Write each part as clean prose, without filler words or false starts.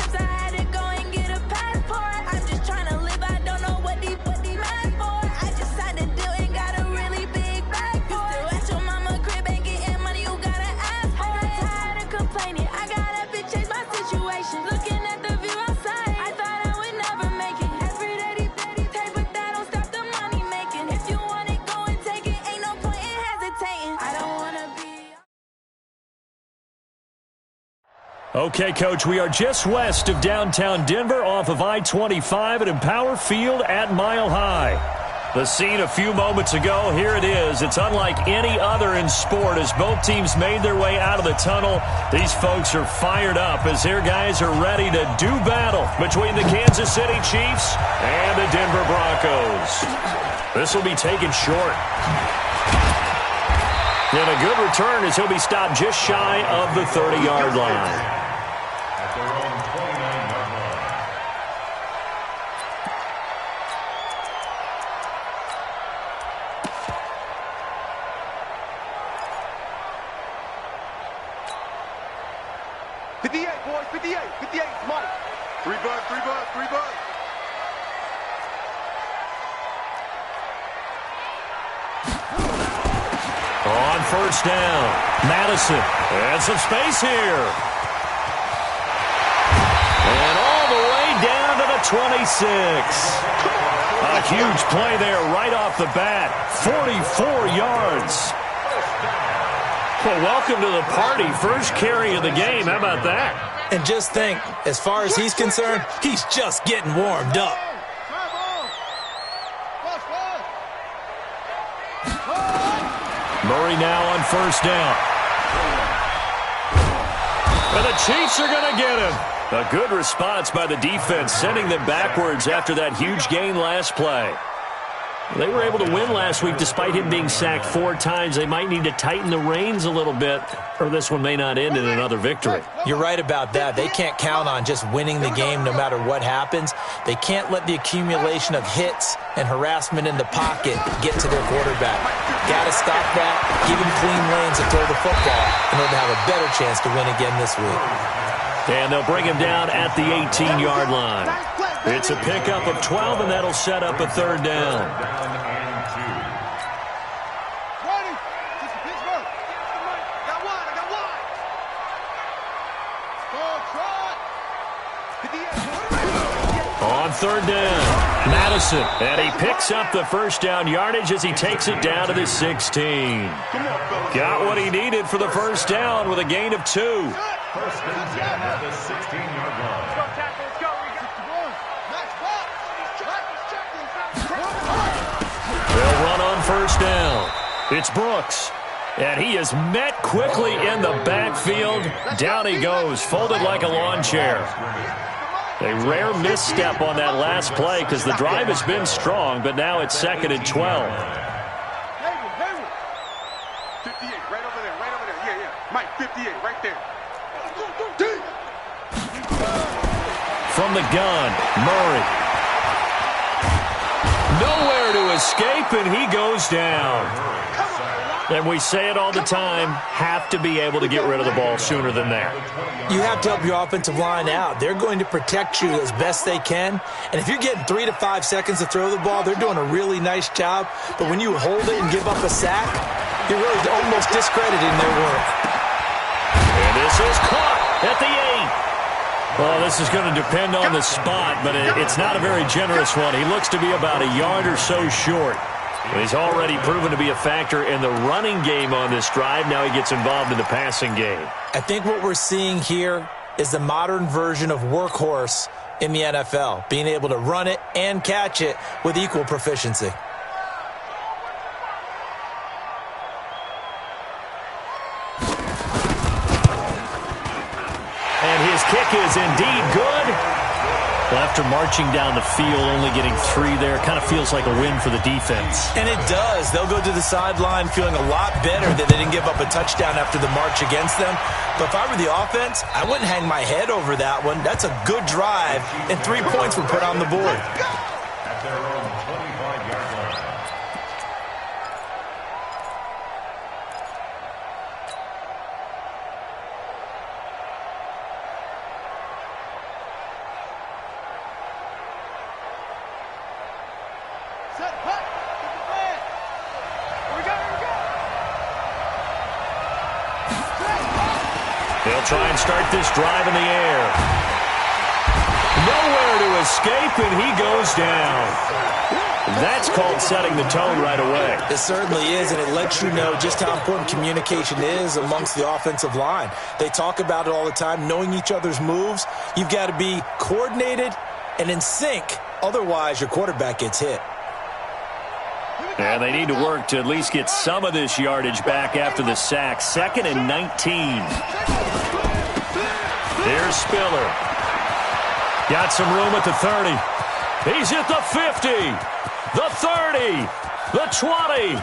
trips, I had to go and get a passport. I'm just trying to live, I don't know what these mad for. I just signed a deal and got a really big bag for it. Still at your mama crib, ain't getting money, you gotta ask for it. I got tired of complaining, I got up and changed my situation. Looking at the view outside, I thought I would never make it. Every day they take, but that don't stop the money making. If you want it, go and take it, ain't no point in hesitating. I don't wanna be. Okay, Coach, we are just west of downtown Denver off of I-25 at Empower Field at Mile High. The scene a few moments ago, here it is. It's unlike any other in sport as both teams made their way out of the tunnel. These folks are fired up as their guys are ready to do battle between the Kansas City Chiefs and the Denver Broncos. This will be taken short. And a good return as he'll be stopped just shy of the 30-yard line. At their own 29-yard line. Boys, 58, Mike. Three bucks. On first down, Madison. And some space here. And all the way down to the 26. A huge play there right off the bat. 44 yards. Well, welcome to the party. First carry of the game. How about that? And just think, as far as he's concerned, he's just getting warmed up. Murray now on first down. And the Chiefs are going to get him. A good response by the defense, sending them backwards after that huge gain last play. They were able to win last week despite him being sacked 4 times. They might need to tighten the reins a little bit, or this one may not end in another victory. You're right about that. They can't count on just winning the game no matter what happens. They can't let the accumulation of hits and harassment in the pocket get to their quarterback. Got to stop that, give him clean lanes to throw the football in order to have a better chance to win again this week. And they'll bring him down at the 18-yard line. It's a pickup of 12, and that'll set up a third down. On third down, Madison, and he picks up the first down yardage as he takes it down to the 16. Got what he needed for the first down with a gain of 2. First down at the 16-yard line. They'll run on first down. It's Brooks. And he is met quickly in the backfield. Down he goes, folded like a lawn chair. A rare misstep on that last play because the drive has been strong, but now it's 2nd and 12. 58, right over there. Yeah. Mike, 58, right there. From the gun, Murray. Nowhere to escape, and he goes down. And we say it all the time, have to be able to get rid of the ball sooner than that. You have to help your offensive line out. They're going to protect you as best they can. And if you're getting 3 to 5 seconds to throw the ball, they're doing a really nice job. But when you hold it and give up a sack, you're really almost discrediting their work. And this is caught at the 8. Well, this is going to depend on the spot, but it's not a very generous one. He looks to be about a yard or so short. He's already proven to be a factor in the running game on this drive. Now he gets involved in the passing game. I think what we're seeing here is the modern version of workhorse in the NFL, being able to run it and catch it with equal proficiency. And his kick is indeed good. Well, after marching down the field, only getting 3 there, kind of feels like a win for the defense. And it does. They'll go to the sideline feeling a lot better that they didn't give up a touchdown after the march against them. But if I were the offense, I wouldn't hang my head over that one. That's a good drive, and 3 points were put on the board. At their own 25-yard line. They'll try and start this drive in the air. Nowhere to escape, and he goes down. That's called setting the tone right away. It certainly is, and it lets you know just how important communication is amongst the offensive line. They talk about it all the time, knowing each other's moves. You've got to be coordinated and in sync. Otherwise, your quarterback gets hit. And they need to work to at least get some of this yardage back after the sack. 2nd and 19. Here's Spiller. Got some room at the 30. He's at the 50. The 30. The 20.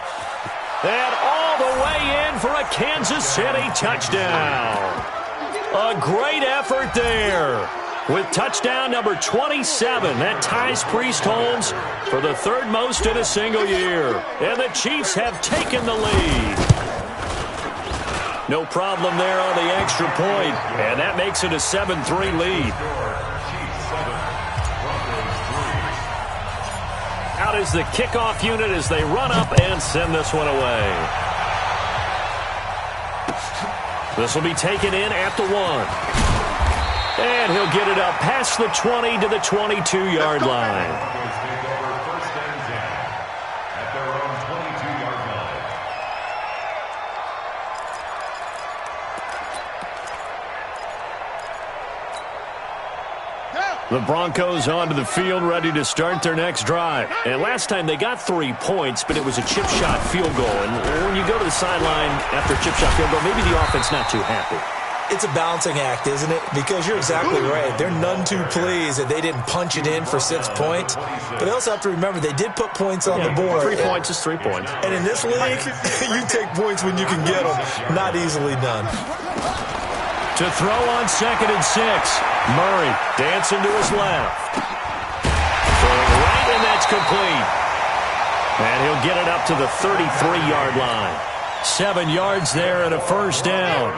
And all the way in for a Kansas City touchdown. A great effort there. With touchdown number 27, that ties Priest Holmes for the 3rd most in a single year. And the Chiefs have taken the lead. No problem there on the extra point, and that makes it a 7-3 lead. Out is the kickoff unit as they run up and send this one away. This will be taken in at the 1. And he'll get it up past the 20 to the 22-yard line. The Broncos onto the field, ready to start their next drive. And last time they got 3 points, but it was a chip shot field goal. And when you go to the sideline after a chip shot field goal, maybe the offense not too happy. It's a balancing act, isn't it? Because you're exactly right. They're none too pleased that they didn't punch it in for 6 points. But they also have to remember they did put points on the board. 3 points is 3 points. And in this league, you take points when you can get them. Not easily done. To throw on 2nd and 6. Murray dancing to his left. Throwing right, and that's complete. And he'll get it up to the 33-yard line. 7 yards there and a first down.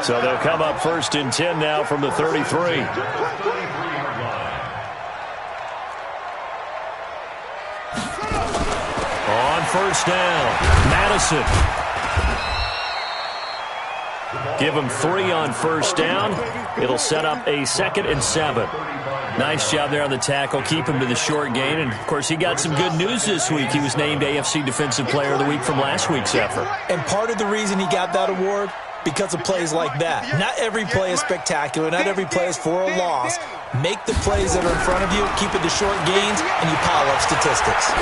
So they'll come up 1st and 10 now from the 33. On 1st down, Madison. Give him 3 on 1st down. It'll set up a 2nd and 7. Nice job there on the tackle. Keep him to the short gain. And, of course, he got some good news this week. He was named AFC Defensive Player of the Week from last week's effort. And part of the reason he got that award, because of plays like that. Not every play is spectacular. Not every play is for a loss. Make the plays that are in front of you, keep it to short gains, and you pile up statistics.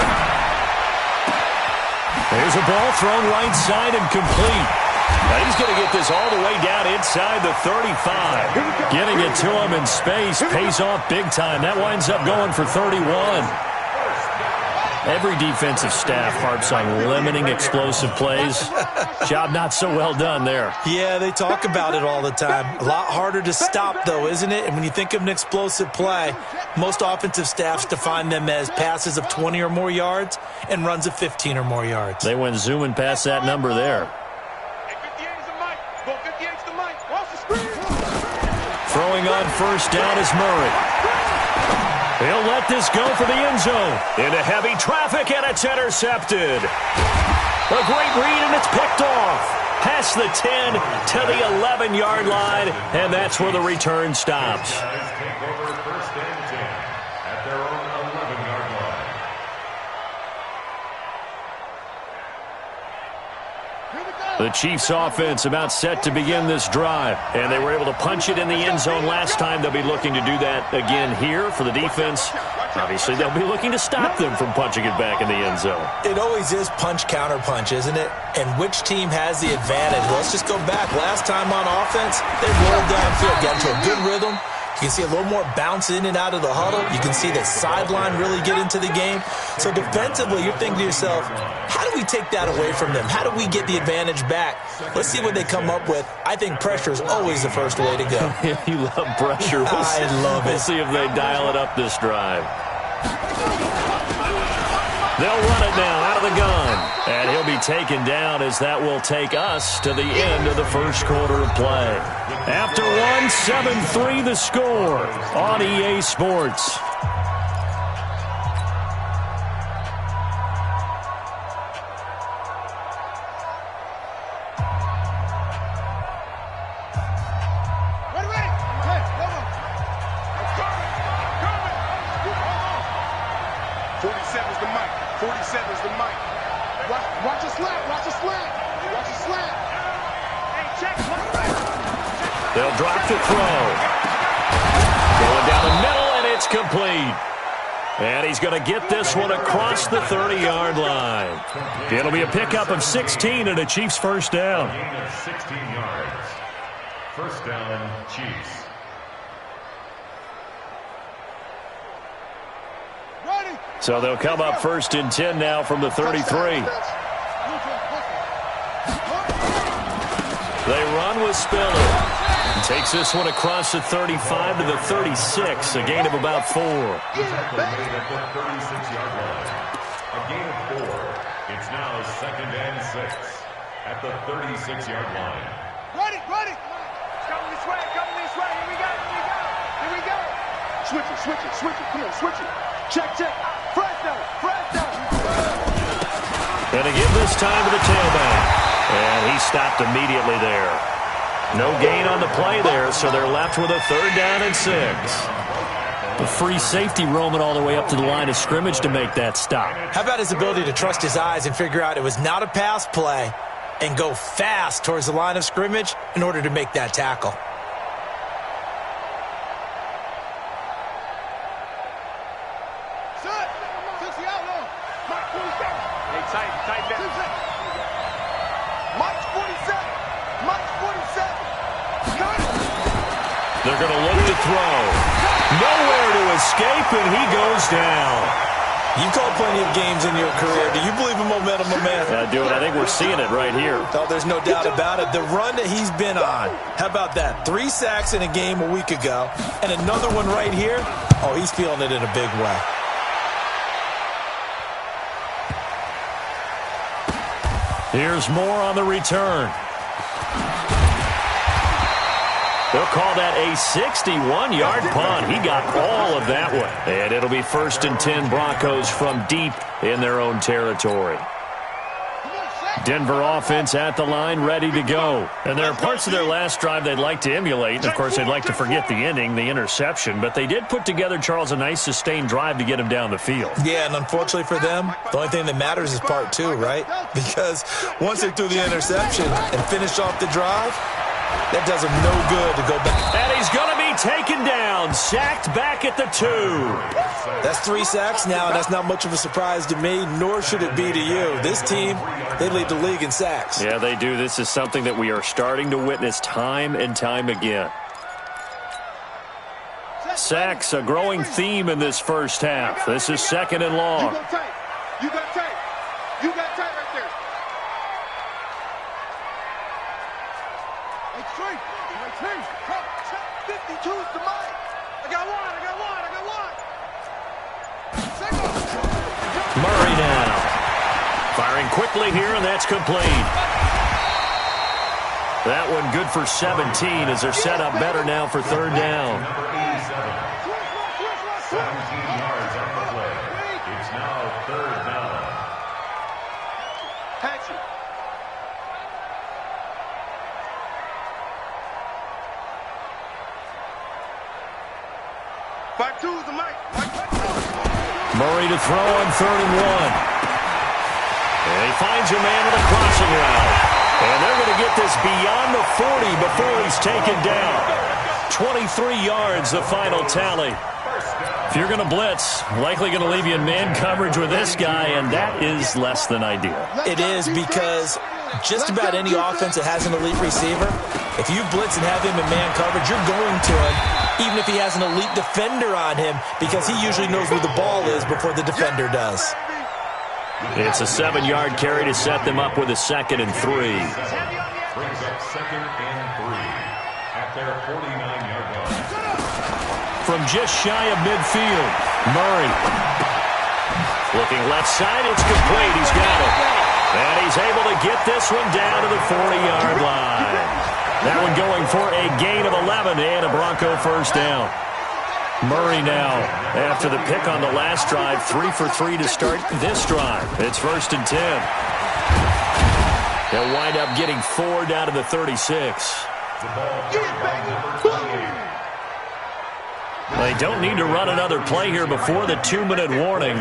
There's a ball thrown right side and complete. Now he's going to get this all the way down inside the 35. Getting it to him in space pays off big time. That winds up going for 31. Every defensive staff harps on limiting explosive plays. Job not so well done there. Yeah, they talk about it all the time. A lot harder to stop, though, isn't it? And when you think of an explosive play, most offensive staffs define them as passes of 20 or more yards and runs of 15 or more yards. They went zooming past that number there. Throwing on 1st down is Murray. He'll let this go for the end zone. Into heavy traffic, and it's intercepted. A great read, and it's picked off. Past the 10 to the 11-yard line, and that's where the return stops. Take over 1st and 10 at their own 11-yard line. The Chiefs offense about set to begin this drive, and they were able to punch it in the end zone last time. They'll be looking to do that again here for the defense. Obviously, they'll be looking to stop them from punching it back in the end zone. It always is punch, counter punch, isn't it? And which team has the advantage? Well, let's just go back. Last time on offense, they rolled downfield, got into a good rhythm. You can see a little more bounce in and out of the huddle. You can see the sideline really get into the game. So defensively, you're thinking to yourself, how do we take that away from them? How do we get the advantage back? Let's see what they come up with. I think pressure is always the first way to go. You love pressure. I love it. We'll see if they dial it up this drive. They'll run it now out of the gun. And he'll be taken down as that will take us to the end of the first quarter of play. After 7-3 the score on EA Sports. They'll drop the throw. Going down the middle, and it's complete. And he's going to get this one across the 30-yard line. It'll be a pickup of 16 and a Chiefs first down. Gain of 16 yards. First down, Chiefs. So they'll come up first and 10 now from the 33. They run with Spiller. He takes this one across the 35 to the 36, a gain of about 4. Tackle made at the 36-yard line. A gain of 4. It's now second and 6 at the 36-yard line. Ready. Coming this way. Here we go. Switch it. Come on, switch it. Check. Fresh down. And to give this time to the tailback. And he stopped immediately there. No gain on the play there, so they're left with a third down and 6. A free safety roaming all the way up to the line of scrimmage to make that stop. How about his ability to trust his eyes and figure out it was not a pass play and go fast towards the line of scrimmage in order to make that tackle? They're going to look to throw. Nowhere to escape, and he goes down. You've called plenty of games in your career. Do you believe in momentum, my man? I do, and I think we're seeing it right here. Oh, there's no doubt about it. The run that he's been on. How about that? 3 sacks in a game a week ago, and another one right here. Oh, he's feeling it in a big way. Here's more on the return. They'll call that a 61-yard punt. He got all of that one. And it'll be first and 10 Broncos from deep in their own territory. Denver offense at the line, ready to go. And there are parts of their last drive they'd like to emulate. And of course, they'd like to forget the ending, the interception. But they did put together, Charles, a nice sustained drive to get him down the field. Yeah, and unfortunately for them, the only thing that matters is part 2, right? Because once they threw the interception and finished off the drive, that does him no good to go back. And he's going to be taken down, sacked back at the 2. That's 3 sacks now, and that's not much of a surprise to me, nor should it be to you. This team, they lead the league in sacks. Yeah, they do. This is something that we are starting to witness time and time again. Sacks, a growing theme in this first half. This is second and long. You got tight right there. Hey, 52's the mic. I got one. Murray now. Firing quickly here, and that's complete. That one good for 17 as they're set up better now for third down. Number 87. 17 yards on the play. It's now third down. Patch it. Murray to throw on 3rd and 1. And he finds a man with a crossing route. And they're going to get this beyond the 40 before he's taken down. 23 yards, the final tally. If you're going to blitz, likely going to leave you in man coverage with this guy, and that is less than ideal. It is, because just about any offense that has an elite receiver, if you blitz and have him in man coverage, you're going to him, even if he has an elite defender on him, because he usually knows where the ball is before the defender does. It's a 7-yard carry to set them up with a 2nd and 3. Brings up 2nd and 3 at their 49-yard line. From just shy of midfield, Murray. Looking left side, it's complete. He's got it. And he's able to get this one down to the 40-yard line. That one going for a gain of 11 and a Bronco first down. Murray now, after the pick on the last drive, 3 for 3 to start this drive. It's first and 10. They'll wind up getting 4 down to the 36. The ball carried by number 28. They don't need to run another play here before the 2-minute warning.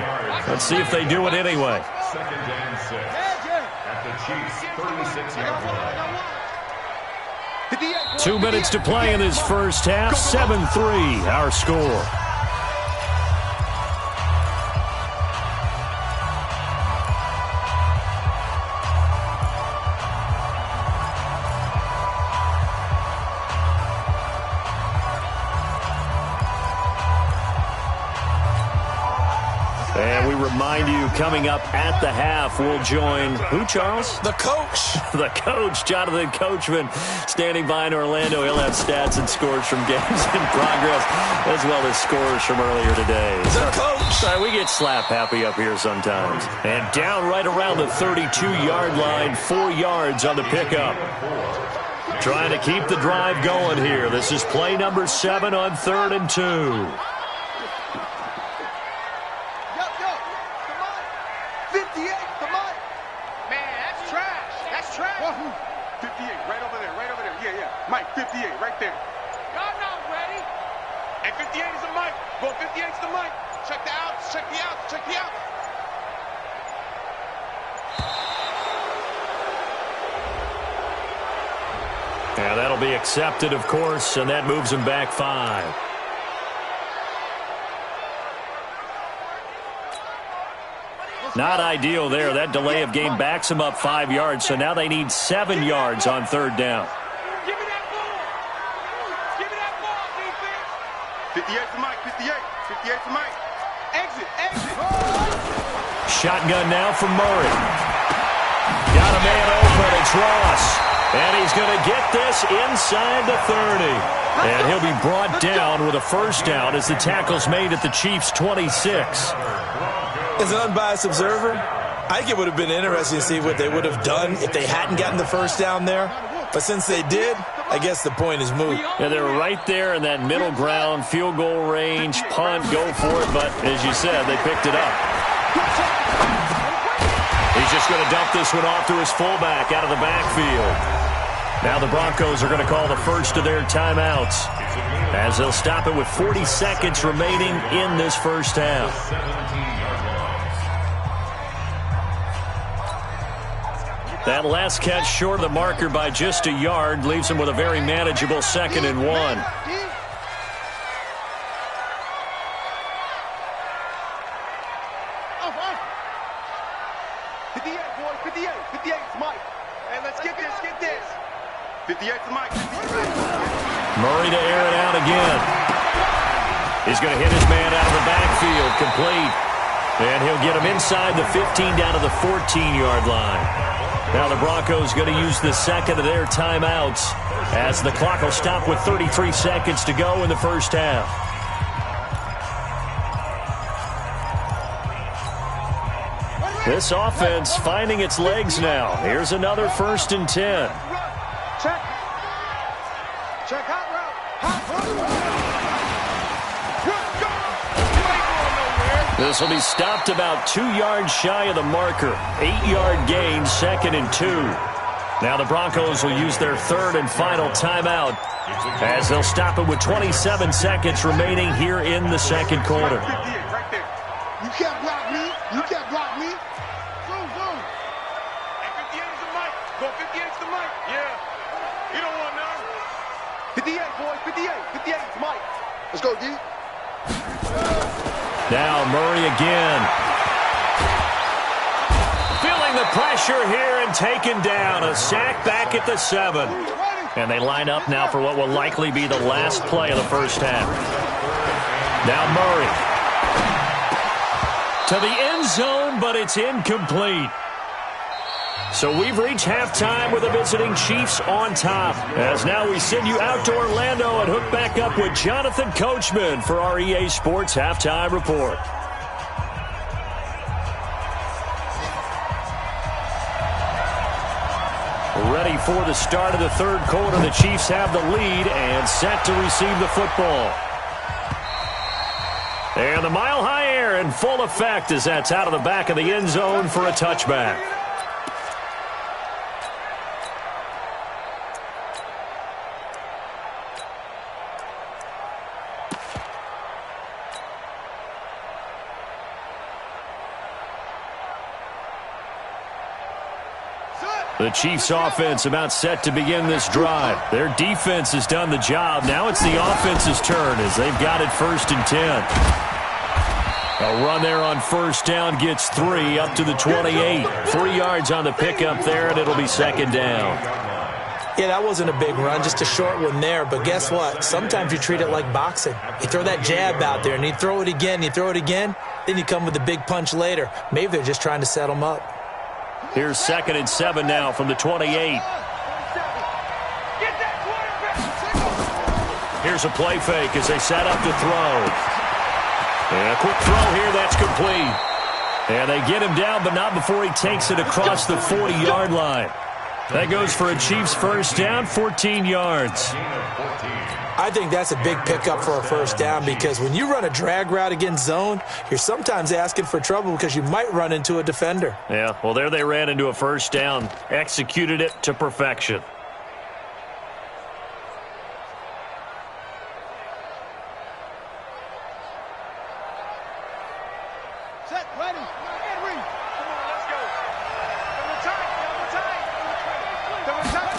Let's see if they do it anyway. 2nd and 6 at the Chiefs' 36-yard line. 2 minutes to play in this first half. 7-3 our score. And we remind you, coming up at the half, we'll join who, Charles? The coach. The coach, Jonathan Coachman, standing by in Orlando. He'll have stats and scores from games in progress, as well as scores from earlier today. The coach. Sorry, we get slap happy up here sometimes. And down right around the 32-yard line, 4 yards on the pickup. Trying to keep the drive going here. This is play number 7 on 3rd and 2. 58, right there. Y'all not ready. And 58 is the mic. Go 58 is the mic. Check the outs, check the outs, check the outs. Yeah, that'll be accepted, of course, and that moves him back 5. Not ideal there. That delay of game backs them up 5 yards, so now they need 7 yards on 3rd down. 58 for Mike, 58. 58 for Mike. Exit, exit. Shotgun now from Murray. Got a man open. It's Ross. And he's going to get this inside the 30. And he'll be brought down with a first down as the tackle's made at the Chiefs' 26. As an unbiased observer, I think it would have been interesting to see what they would have done if they hadn't gotten the first down there. But since they did, I guess the point is moot. Yeah, they were right there in that middle ground, field goal range, punt, go for it. But as you said, they picked it up. He's just going to dump this one off to his fullback out of the backfield. Now the Broncos are going to call the first of their timeouts as they'll stop it with 40 seconds remaining in this first half. That last catch short of the marker by just a yard leaves him with a very manageable 2nd and 1. 58, boys, 58. 58 is Mike. Hey, let's get this, get this. 58 is Mike. Murray to air it out again. He's going to hit his man out of the backfield, complete. And he'll get him inside the 15 down to the 14-yard line. Now the Broncos going to use the second of their timeouts as the clock will stop with 33 seconds to go in the first half. This offense finding its legs now. Here's another 1st and 10. Check. Check hot route. This will be stopped about 2 yards shy of the marker. 8-yard gain, 2nd and 2. Now the Broncos will use their 3rd and final timeout as they'll stop it with 27 seconds remaining here in the second quarter. Right there. You can't block me. You can't block me. Zoom, zoom. And 58 is the mic. Go 58 is the mic. Yeah. You don't want none. 58, boys. 58. 58 is Mike. Let's go, D. Now Murray again. Feeling the pressure here and taken down. A sack back at the 7. And they line up now for what will likely be the last play of the first half. Now Murray. To the end zone, but it's incomplete. So we've reached halftime with the visiting Chiefs on top. As now we send you out to Orlando and hook back up with Jonathan Coachman for our EA Sports Halftime Report. Ready for the start of the 3rd quarter. The Chiefs have the lead and set to receive the football. And the mile-high air in full effect as that's out of the back of the end zone for a touchback. The Chiefs offense about set to begin this drive. Their defense has done the job. Now it's the offense's turn as they've got it 1st and 10. A run there on 1st down gets 3 up to the 28. 3 yards on the pickup there, and it'll be 2nd down. Yeah, that wasn't a big run, just a short one there. But guess what? Sometimes you treat it like boxing. You throw that jab out there, and you throw it again, then you come with a big punch later. Maybe they're just trying to set them up. Here's 2nd and 7 now from the 28. Here's a play fake as they set up to throw. And a quick throw here, that's complete. And they get him down, but not before he takes it across the 40-yard line. That goes for a Chiefs 1st down, 14 yards. I think that's a big pickup for a 1st down because when you run a drag route against zone, you're sometimes asking for trouble because you might run into a defender. Yeah, well, there they ran into a 1st down, executed it to perfection. Set, ready, and read. Come on, let's go. Double tight.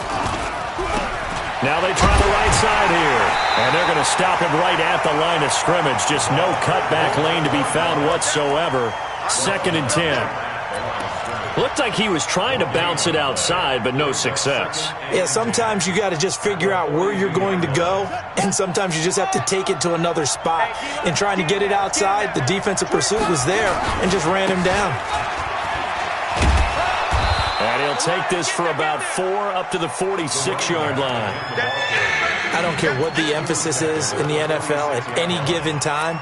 Now they try the right side here. And they're going to stop him right at the line of scrimmage. Just no cutback lane to be found whatsoever. 2nd and 10. Looked like he was trying to bounce it outside, but no success. Yeah, sometimes you got to just figure out where you're going to go, and sometimes you just have to take it to another spot. In trying to get it outside, the defensive pursuit was there and just ran him down. And he'll take this for about 4 up to the 46-yard line. I don't care what the emphasis is in the NFL at any given time.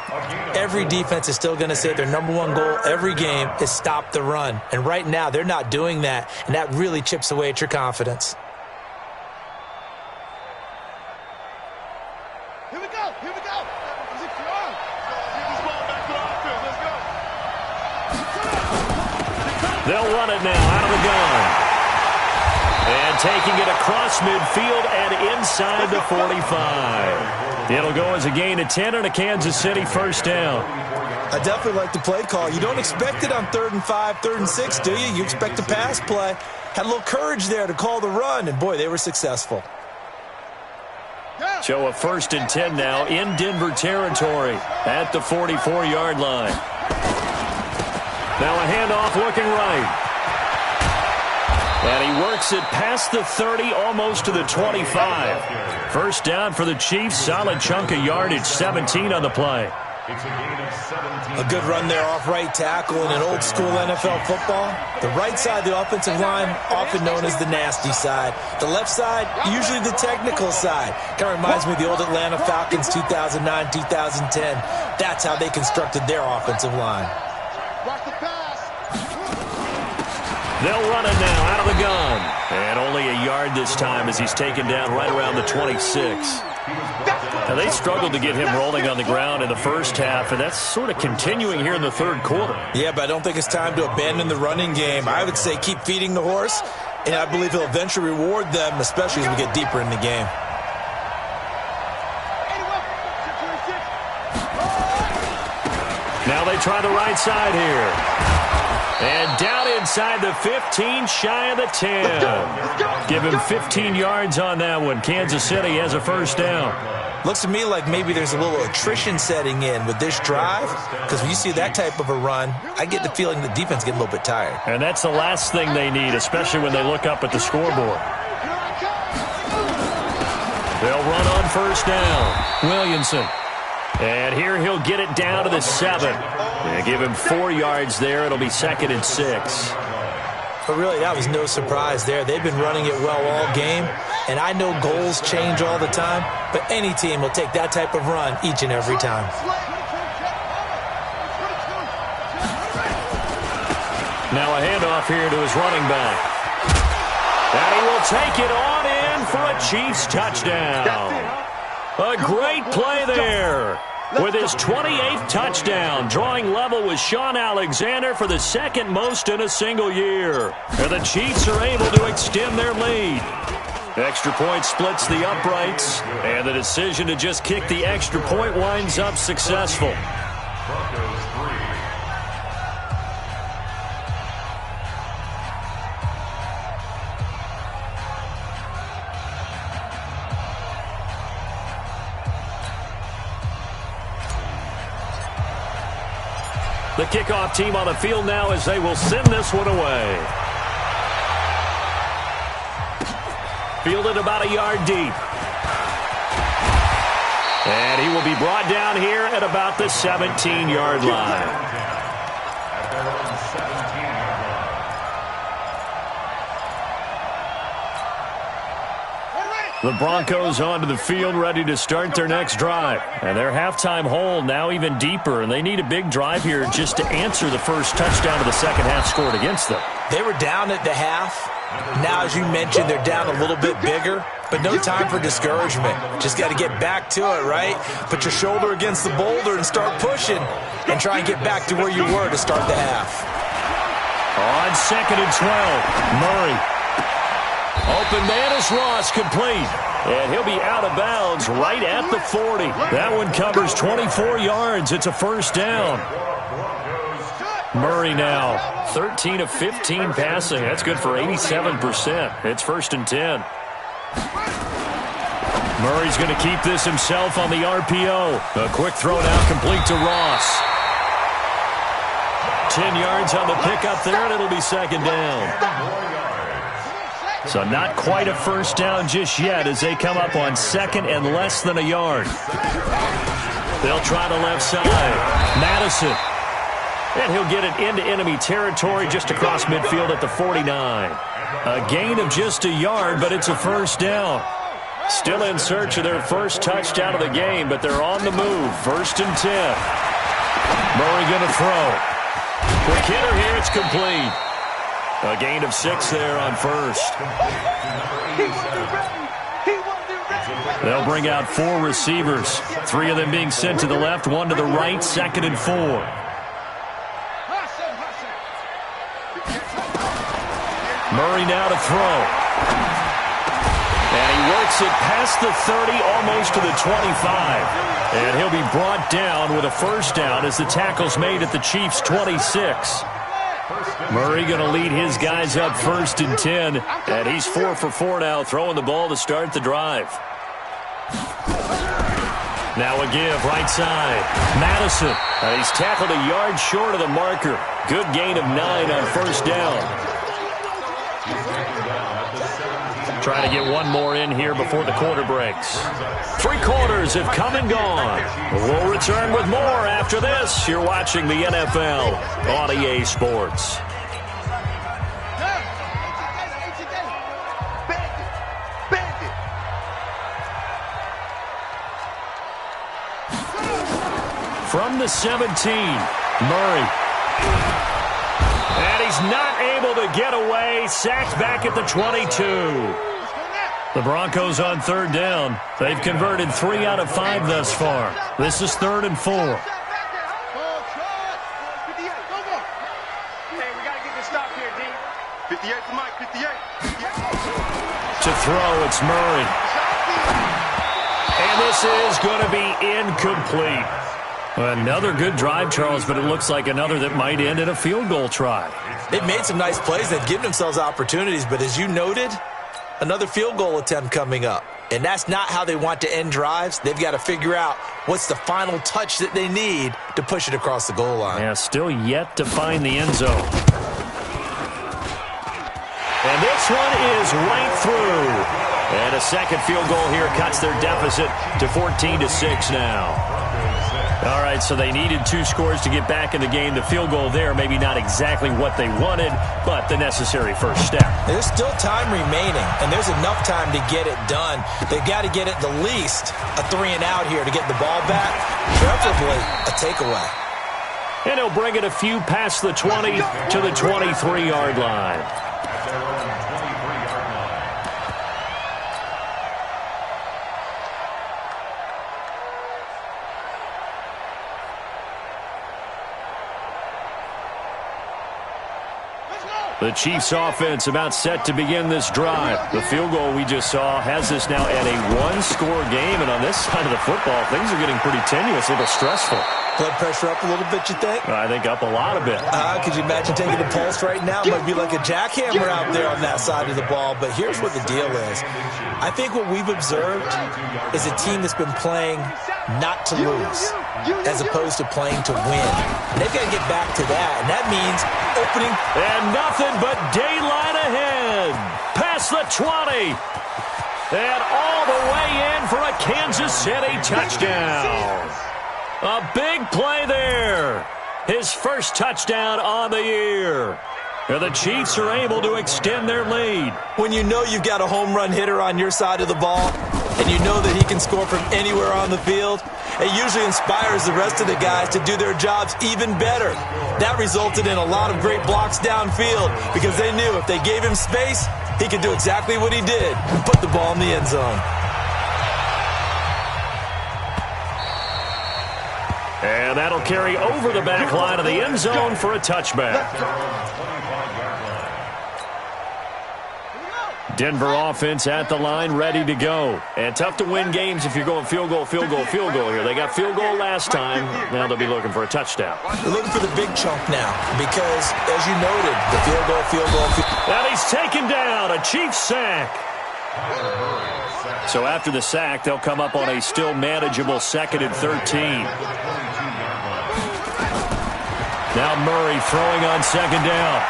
Every defense is still going to say their number one goal every game is stop the run. And right now, they're not doing that, and that really chips away at your confidence. Here we go. Is it clear? Get this ball back to the offense. Let's go. They'll run it now out of the gun. And taking it across midfield and inside the 45. It'll go as a gain of 10 and a Kansas City 1st down. I definitely like the play call. You don't expect it on 3rd and 5, 3rd and 6, do you? You expect a pass play. Had a little courage there to call the run, and boy, they were successful. So a 1st and 10 now in Denver territory at the 44-yard line. Now a handoff looking right. And he works it past the 30, almost to the 25. 1st down for the Chiefs. Solid chunk of yardage, 17 on the play. A good run there off right tackle in an old-school NFL football. The right side of the offensive line, often known as the nasty side. The left side, usually the technical side. Kind of reminds me of the old Atlanta Falcons 2009, 2010. That's how they constructed their offensive line. Watch the pass. They'll run it now out of the gun. And only a yard this time as he's taken down right around the 26. Now, they struggled to get him rolling on the ground in the 1st half, and that's sort of continuing here in the 3rd quarter. Yeah, but I don't think it's time to abandon the running game. I would say keep feeding the horse, and I believe he'll eventually reward them, especially as we get deeper in the game. Now they try the right side here. And down inside the 15, shy of the 10. Give him 15 yards on that one. Kansas City has a 1st down. Looks to me like maybe there's a little attrition setting in with this drive, because when you see that type of a run, I get the feeling the defense getting a little bit tired. And that's the last thing they need, especially when they look up at the scoreboard. They'll run on 1st down. Williamson. And here he'll get it down to the 7. And give him 4 yards there. It'll be 2nd and 6. But really, that was no surprise there. They've been running it well all game. And I know goals change all the time, but any team will take that type of run each and every time. Now a handoff here to his running back. And he will take it on in for a Chiefs touchdown. A great play there. With his 28th touchdown, drawing level with Sean Alexander for the 2nd most in a single year. And the Chiefs are able to extend their lead. Extra point splits the uprights, and the decision to just kick the extra point winds up successful. The kickoff team on the field now as they will send this one away. Fielded about a yard deep. And he will be brought down here at about the 17-yard line. The Broncos onto the field ready to start their next drive. And their halftime hole now even deeper, and they need a big drive here just to answer the first touchdown of the second half scored against them. They were down at the half. Now, as you mentioned, they're down a little bit bigger, but no time for discouragement. Just got to get back to it, right? Put your shoulder against the boulder and start pushing and try and get back to where you were to start the half. On 2nd and 12, Murray. Open man is Ross, complete. And he'll be out of bounds right at the 40. That one covers 24 yards. It's a first down. Murray now, 13 of 15 passing. That's good for 87%. It's 1st and 10. Murray's going to keep this himself on the RPO. A quick throw now complete to Ross. 10 yards on the pickup there, and it'll be 2nd down. So not quite a first down just yet as they come up on 2nd and less than a yard. They'll try the left side. Madison. And he'll get it into enemy territory just across midfield at the 49. A gain of just a yard, but it's a first down. Still in search of their first touchdown of the game, but they're on the move. 1st and 10. Murray going to throw. Quick hitter here, it's complete. A gain of 6 there on 1st. They'll bring out 4 receivers. 3 of them being sent to the left, 1 to the right, 2nd and 4. Murray now to throw. And he works it past the 30, almost to the 25. And he'll be brought down with a first down as the tackle's made at the Chiefs' 26. Murray going to lead his guys up 1st and 10. And he's 4 for 4 now, throwing the ball to start the drive. Now a give, right side. Madison. He's tackled a yard short of the marker. Good gain of 9 on first down. Trying to get one more in here before the quarter breaks. 3 quarters have come and gone. We'll return with more after this. You're watching the NFL on EA Sports. From the 17, Murray. And he's not able to get away. Sacked back at the 22. The Broncos on 3rd down. They've converted 3 out of 5 thus far. This is 3rd and 4. Hey, we got to get this stop here, D. 58 to Mike, 58. To throw, it's Murray. And this is going to be incomplete. Another good drive, Charles, but it looks like another that might end in a field goal try. They've made some nice plays. They've given themselves opportunities, but as you noted, another field goal attempt coming up. And that's not how they want to end drives. They've got to figure out what's the final touch that they need to push it across the goal line. Yeah, still yet to find the end zone. And this one is right through. And a second field goal here cuts their deficit to 14-6 now. All right, so they needed 2 scores to get back in the game. The field goal there, maybe not exactly what they wanted, but the necessary first step. There's still time remaining, and there's enough time to get it done. They've got to get at the least a 3-and-out here to get the ball back, preferably a takeaway. And he'll bring it a few past the 20 to the 23-yard line. The Chiefs offense about set to begin this drive. The field goal we just saw has us now at a 1-score game, and on this side of the football, things are getting pretty tenuous, a little stressful. Blood pressure up a little bit, you think? I think up a lot of it. Could you imagine taking the pulse right now? It might be like a jackhammer out there on that side of the ball, but here's what the deal is. I think what we've observed is a team that's been playing not to lose, as opposed to playing to win. And they've got to get back to that, and that means opening. And nothing but daylight ahead. Past the 20. And all the way in for a Kansas City touchdown. A big play there. His first touchdown on the year. And the Chiefs are able to extend their lead. When you know you've got a home run hitter on your side of the ball, and you know that he can score from anywhere on the field, it usually inspires the rest of the guys to do their jobs even better. That resulted in a lot of great blocks downfield because they knew if they gave him space, he could do exactly what he did and put the ball in the end zone. And that'll carry over the back line of the end zone for a touchback. Denver offense at the line, ready to go. And tough to win games if you're going field goal, field goal, field goal here. They got field goal last time. Now they'll be looking for a touchdown. They're looking for the big chunk now because, as you noted, the field goal, field goal. And he's taken down, a Chiefs sack. So after the sack, they'll come up on a still manageable 2nd and 13. Now Murray throwing on 2nd down.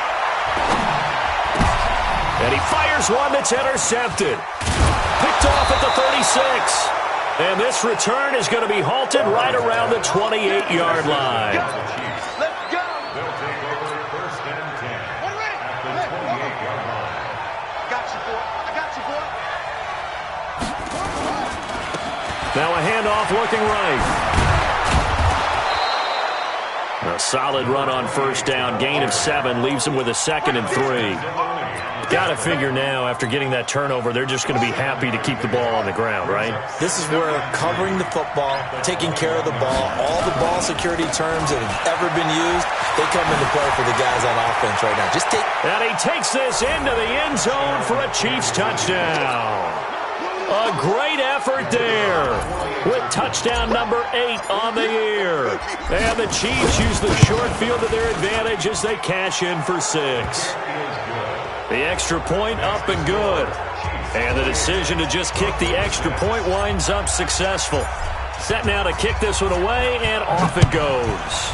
And he fires one that's intercepted. Picked off at the 36. And this return is going to be halted right around the 28-yard line. Let's go. They'll take over 1st and 10 at the 28-yard line. Got you, boy. I got you, boy. Now a handoff looking right. A solid run on 1st down. Gain of 7 leaves him with a 2nd and 3. Got to figure now, after getting that turnover, they're just going to be happy to keep the ball on the ground, right? This is where covering the football, taking care of the ball, all the ball security terms that have ever been used, they come into play for the guys on offense right now. And he takes this into the end zone for a Chiefs touchdown. A great effort there with touchdown number 8 on the year. And the Chiefs use the short field to their advantage as they cash in for 6. The extra point up and good. And the decision to just kick the extra point winds up successful. Set now to kick this one away, and off it goes.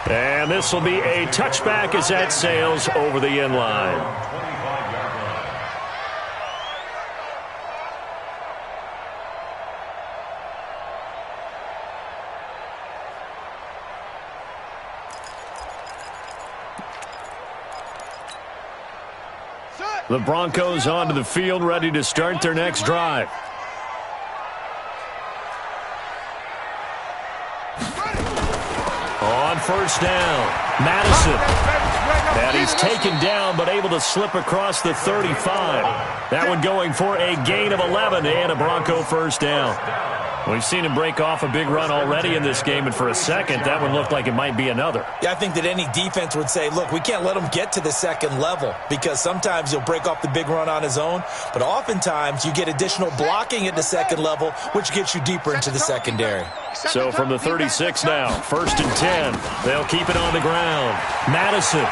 And this will be a touchback as that sails over the end line. The Broncos onto the field, ready to start their next drive. On 1st down, Madison. And he's taken down, but able to slip across the 35. That one going for a gain of 11 and a Bronco 1st down. We've seen him break off a big run already in this game, and for a second, that one looked like it might be another. Yeah, I think that any defense would say, look, we can't let him get to the 2nd level because sometimes he'll break off the big run on his own, but oftentimes you get additional blocking at the 2nd level, which gets you deeper into the secondary. So from the 36 now, 1st and 10. They'll keep it on the ground. Madison.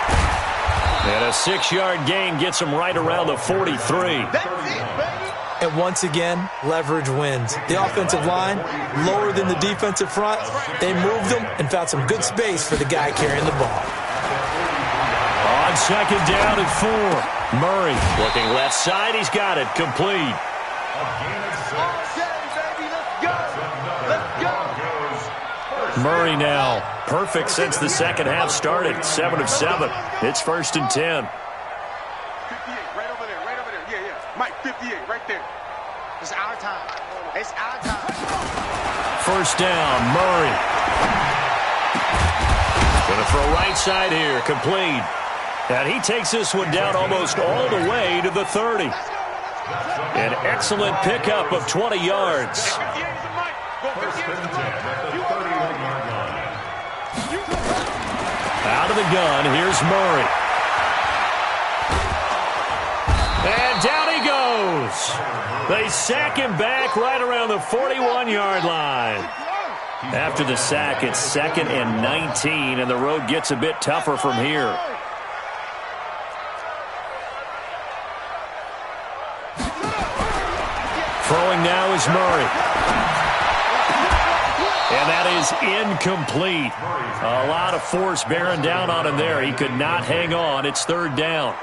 And a 6-yard gain gets him right around the 43. And once again, leverage wins. The offensive line, lower than the defensive front. They moved them and found some good space for the guy carrying the ball. On 2nd down and 4. Murray looking left side. He's got it. Complete. Murray now perfect since the second half started. 7 of 7. It's 1st and 10. 58, right over there. Yeah. Mike, 58, right there. It's our time. It's our time. 1st down, Murray. Going to throw right side here, complete. And he takes this one down almost all the way to the 30. An excellent pickup of 20 yards. Out of the gun, here's Murray. And down he goes. They sack him back right around the 41-yard line. After the sack, it's 2nd and 19, and the road gets a bit tougher from here. Throwing now is Murray. And that is incomplete. A lot of force bearing down on him there. He could not hang on. It's third down.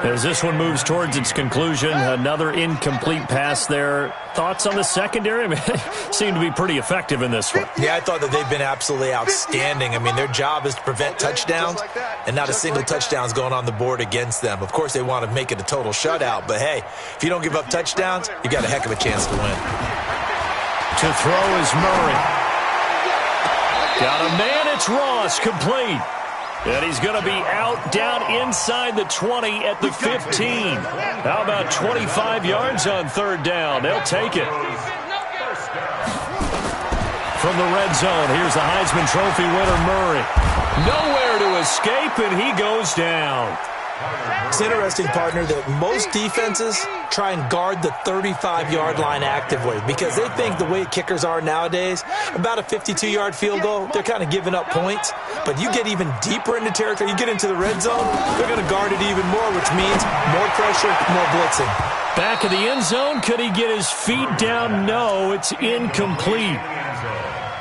As this one moves towards its conclusion, another incomplete pass there. Thoughts on the secondary? I mean, they seem to be pretty effective in this one. Yeah, I thought that they've been absolutely outstanding. I mean, their job is to prevent touchdowns, and not a single touchdown is going on the board against them. Of course, they want to make it a total shutout, but hey, if you don't give up touchdowns, you got a heck of a chance to win. To throw is Murray. Got a man, it's Ross, complete. And he's going to be out down inside the 20 at the 15. How about 25 yards on third down? They'll take it. From the red zone, here's the Heisman Trophy winner, Murray. Nowhere to escape, and he goes down. It's interesting, partner, that most defenses try and guard the 35-yard line actively because they think the way kickers are nowadays, about a 52-yard field goal, they're kind of giving up points. But you get even deeper into territory, you get into the red zone, they're going to guard it even more, which means more pressure, more blitzing. Back of the end zone, could he get his feet down? No, it's incomplete.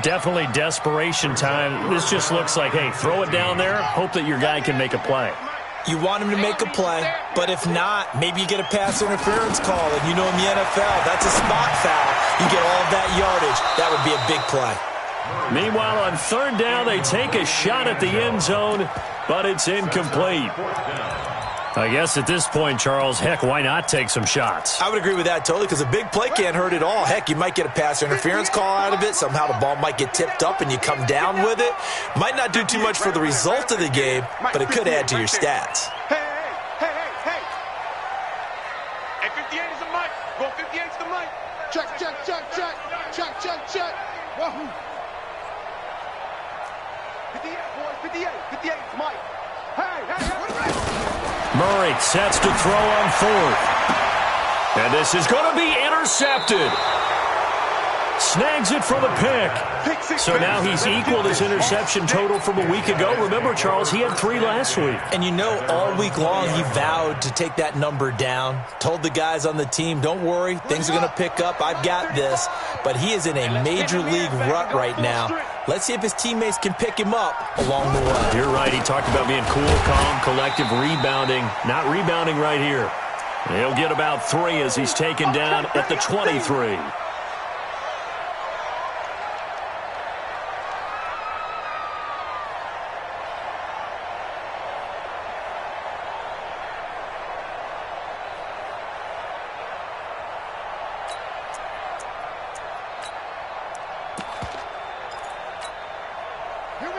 Definitely desperation time. This just looks like, hey, throw it down there, hope that your guy can make a play. You want him to make a play, but if not, maybe you get a pass interference call, and you know in the NFL, that's a spot foul. You get all of that yardage. That would be a big play. Meanwhile, on third down, they take a shot at the end zone, but it's incomplete. I guess at this point, Charles, heck, why not take some shots? I would agree with that totally because a big play can't hurt at all. Heck, you might get a pass interference call out of it. Somehow the ball might get tipped up and you come down with it. Might not do too much for the result of the game, but it could add to your stats. Hey. Hey, 58 is the mic. Go 58 is the mic. Check. Wahoo. 58, boys, 58 is Mike. Hey. Murray sets to throw on fourth. And this is going to be intercepted. Snags it for the pick. So now he's equaled his interception total from a week ago. Remember, Charles, he had 3 last week. And you know, all week long he vowed to take that number down. Told the guys on the team, don't worry, things are going to pick up. I've got this. But he is in a major league rut right now. Let's see if his teammates can pick him up along the way. You're right. He talked about being cool, calm, collective, rebounding. Not rebounding right here. He'll get about 3 as he's taken down at the 23.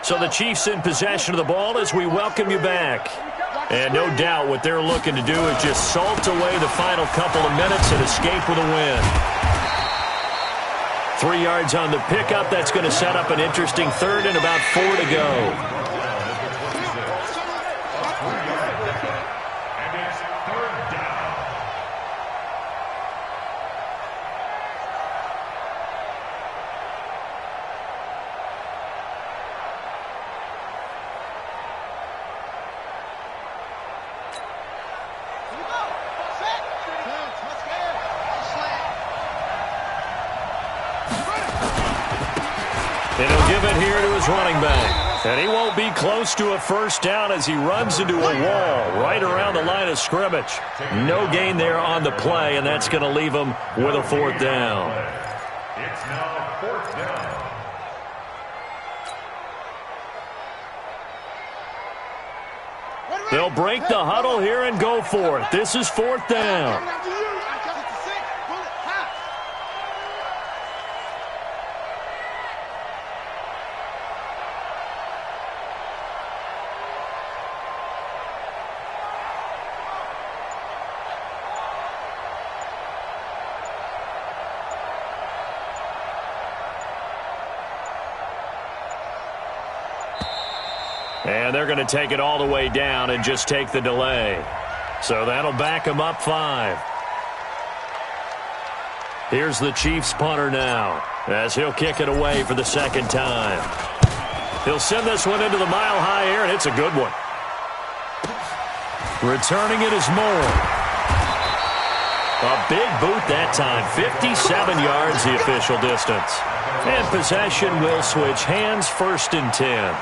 So the Chiefs in possession of the ball as we welcome you back. And no doubt what they're looking to do is just salt away the final couple of minutes and escape with a win. 3 yards on the pickup. That's going to set up an interesting third and about 4 to go. And he'll give it here to his running back. And he won't be close to a first down as he runs into a wall right around the line of scrimmage. No gain there on the play, and that's going to leave him with a 4th down. It's now 4th down. They'll break the huddle here and go for it. This is 4th down. And they're going to take it all the way down and just take the delay. So that'll back them up 5. Here's the Chiefs punter now as he'll kick it away for the 2nd time. He'll send this one into the mile-high air, and it's a good one. Returning it is Moore. A big boot that time. 57 yards the official distance. And possession will switch hands, 1st and 10.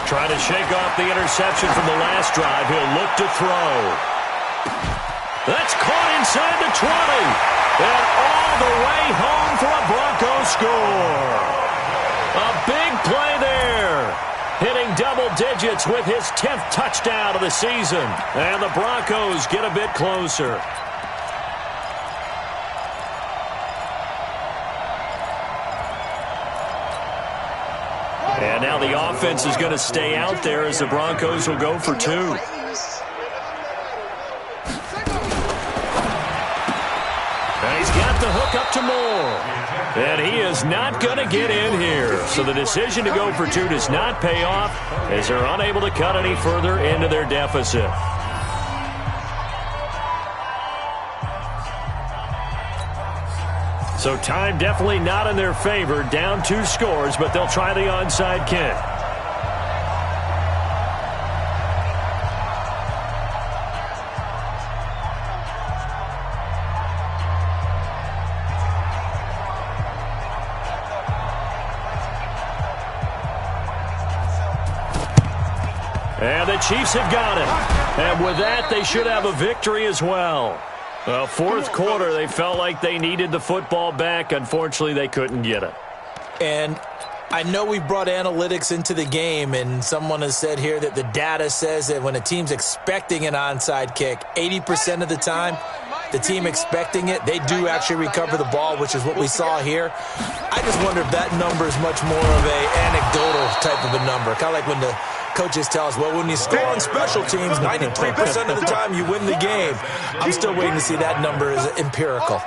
Trying to shake off the interception from the last drive. He'll look to throw. That's caught inside the 20. And all the way home for a Broncos score. A big play there. Hitting double digits with his 10th touchdown of the season. And the Broncos get a bit closer. And now the offense is going to stay out there as the Broncos will go for 2. And he's got the hook up to Moore. And he is not going to get in here. So the decision to go for 2 does not pay off as they're unable to cut any further into their deficit. So time definitely not in their favor. Down 2 scores, but they'll try the onside kick. And the Chiefs have got it. And with that, they should have a victory as well. Well, 4th quarter, they felt like they needed the football back. Unfortunately, they couldn't get it. And I know we brought analytics into the game, and someone has said here that the data says that when a team's expecting an onside kick, 80% of the time, the team expecting it, they do actually recover the ball, which is what we saw here. I just wonder if that number is much more of a anecdotal type of a number. Kind of like when the coaches tell us, well, when you score on special teams, 93% of the time you win the game. I'm still waiting to see that number is empirical.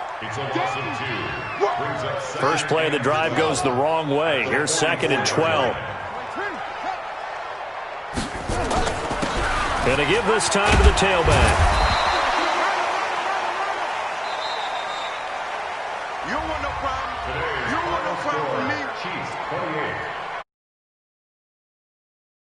First play of the drive goes the wrong way. Here's 2nd and 12. Going to give this time to the tailback.